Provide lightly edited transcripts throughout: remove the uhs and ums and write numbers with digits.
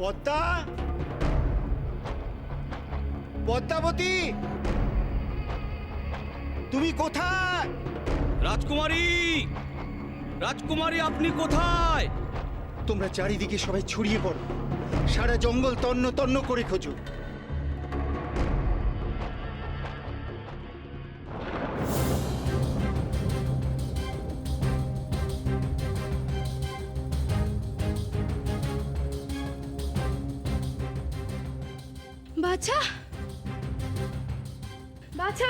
পদ্মা, পদ্মাবতী, তুমি কোথায়? রাজকুমারী, রাজকুমারী আপনি কোথায়? তোমরা চারিদিকে সবাই ছড়িয়ে পড়ো, সারা জঙ্গল তন্ন তন্ন করে খোঁজো। বাছা, বাছা,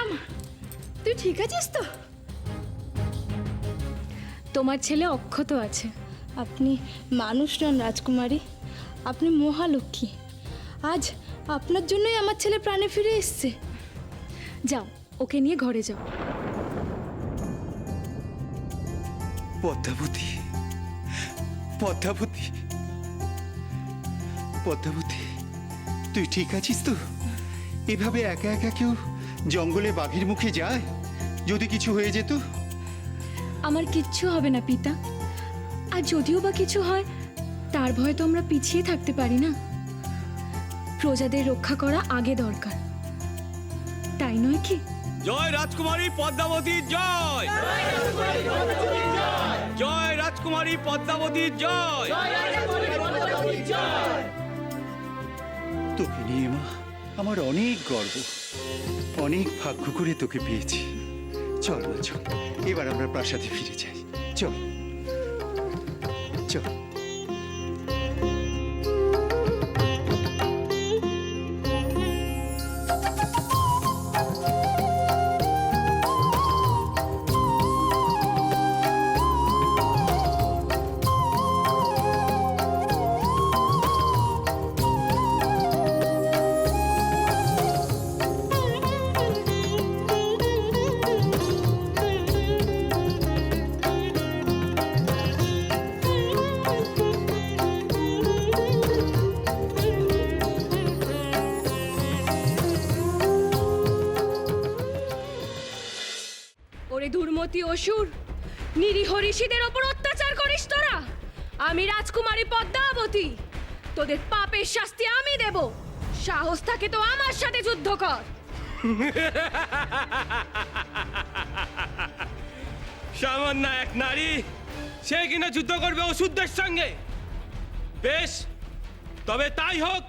তুই ঠিক আছিস তো? তোমার ছেলে অক্ষত আছে। আপনি মানুষ নন রাজকুমারী, আপনি মহালক্ষ্মী। আজ আপনার জন্যই আমার ছেলে প্রাণে ফিরে এসছে। যাও, ওকে নিয়ে ঘরে যাও। পদ্মাবতী, পদ্মাবতী, পদ্মাবতী, তুই ঠিক আছিস তো? এভাবে একা একা কেউ জঙ্গলে বাঘের মুখে যায়? যদি কিছু হয়ে যেত? আমার কিচ্ছু হবে না পিতা। আর যদিও বা কিছু হয়, তার ভয়ে তো আমরা পিছিয়ে থাকতে পারি না। প্রজাদের রক্ষা করা আগে দরকার, তাই নয় কি? জয় রাজকুমারী পদ্মাবতী জয়! জয় রাজকুমারী পদ্মাবতী জয়! তোকে নিয়ে মা আমার অনেক গর্ব, অনেক ভাগ্য করে তোকে পেয়েছি। চল মা চল, এবার আমরা প্রাসাদে ফিরে যাই। চল চল। ওরে দুর্মতি অসুর, নিরীহ ঋষিদের ওপর অত্যাচার করিস তোরা। আমি রাজকুমারী পদ্মাবতী, তোদের পাপের শাস্তি আমি দেব। সাহস থাকে তো আমার সাথে যুদ্ধ কর। সামান্য এক নারী, সে কিনা যুদ্ধ করবে অসুরদের সঙ্গে? বেশ, তবে তাই হোক।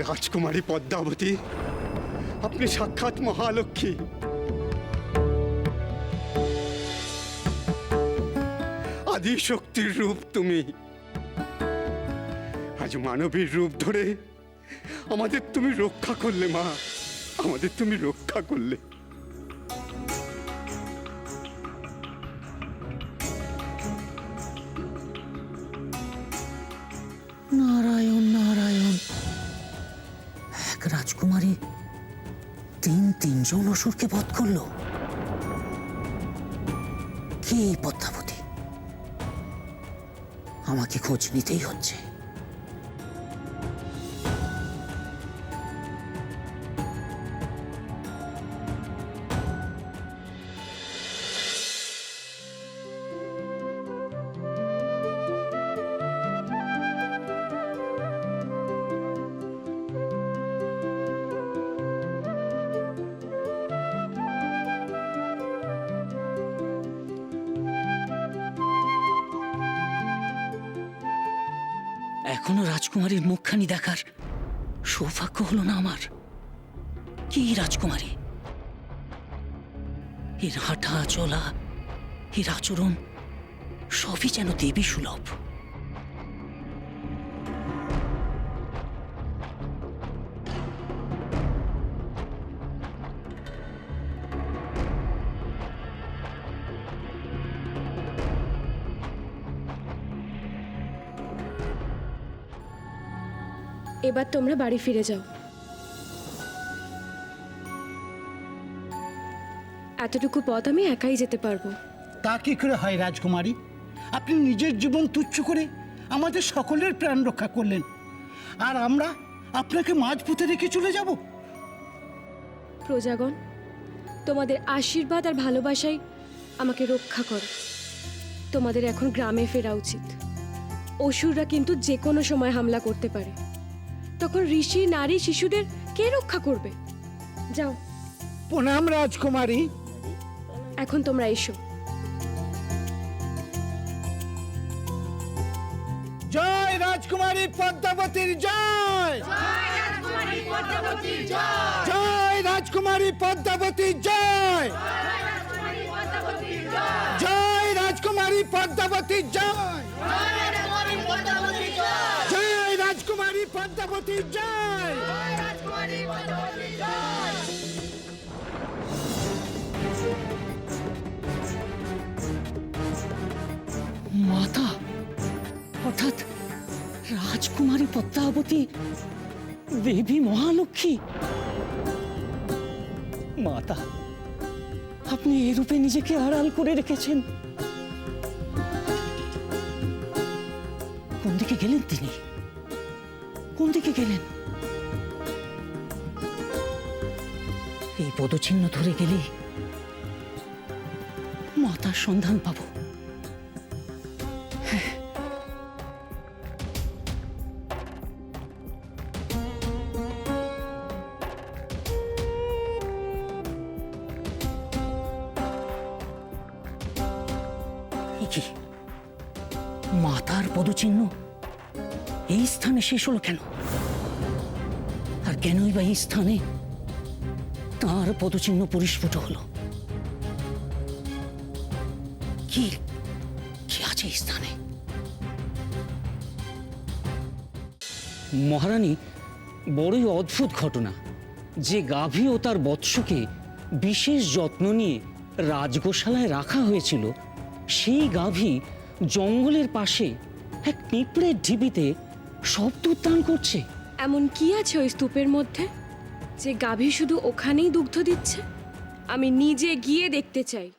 রাজকুমারী পদ্মাবতী, আপনি সাক্ষাৎ মহালক্ষ্মী। আদি শক্তির রূপ তুমি। আজ মানবীর রূপ ধরে আমাদের তুমি রক্ষা করলে মা, আমাদের তুমি রক্ষা করলে। নারায়ণ নারায়ণ, এক রাজকুমারী তিনজন অসুরকে বধ করলো। কি পদ্মাবতী, আমাকে খোঁজ নিতেই হচ্ছে। এখনো রাজকুমারীর মুখখানি দেখার সৌভাগ্য হলো না আমার। কি রাজকুমারী! এর হাঁটা চলা, এর আচরণ সবই যেন দেবী সুলভ। এবার তোমরা বাড়ি ফিরে যাও। এতটুকু পথ আমি একাই যেতে পারবো। তা কি করে হয় রাজকুমারী? আপনি নিজের জীবন তুচ্ছ করে আমাদের সকলের প্রাণ রক্ষা করলেন, আর আমরা আপনাকে মাঝপথে রেখে চলে যাব? প্রজাগণ, তোমাদের আশীর্বাদ আর ভালোবাসাই আমাকে রক্ষা করে। তোমাদের এখন গ্রামে ফেরা উচিত। অসুররা কিন্তু যে কোনো সময় হামলা করতে পারে। তখন ঋষি, নারী, শিশুদের কে রক্ষা করবে? যাও, প্রণাম রাজকুমারী। এখন তোমরা এসো। জয় রাজকুমারী পদ্মাবতীর জয়! জয় রাজকুমারী পদ্মাবতীর জয়! জয় রাজকুমারী পদ্মাবতীর জয়! জয় রাজকুমারী পদ্মাবতীর জয়! মাতা, অর্থাৎ রাজকুমারী পদ্মাবতী দেবী মহালক্ষ্মী। মাতা, আপনি এ রূপে নিজেকে আড়াল করে রেখেছেন। কোন দিকে গেলেন তিনি? কোন দিকে গেলেন? এই পদচিহ্ন ধরে গেলে মাতার সন্ধান পাবো। কি মাতার পদচিহ্ন এই স্থানে শেষ হলো কেন? আর কেনই বা এই স্থানে তার পদচিহ্ন পরিস্ফুট হলো? কি কি আছে এই স্থানে? মহারানী, বড়ই অদ্ভুত ঘটনা যে গাভী ও তার বৎসকে বিশেষ যত্ন নিয়ে রাজগোশালায় রাখা হয়েছিল, সেই গাভী জঙ্গলের পাশে এক পিঁপড়ের ঢিবিতে শব্দ উদ্যান করছে। এমন কি আছে ওই স্তূপের মধ্যে যে গাভী শুধু ওখানেই দুগ্ধ দিচ্ছে? আমি নিজে গিয়ে দেখতে চাই।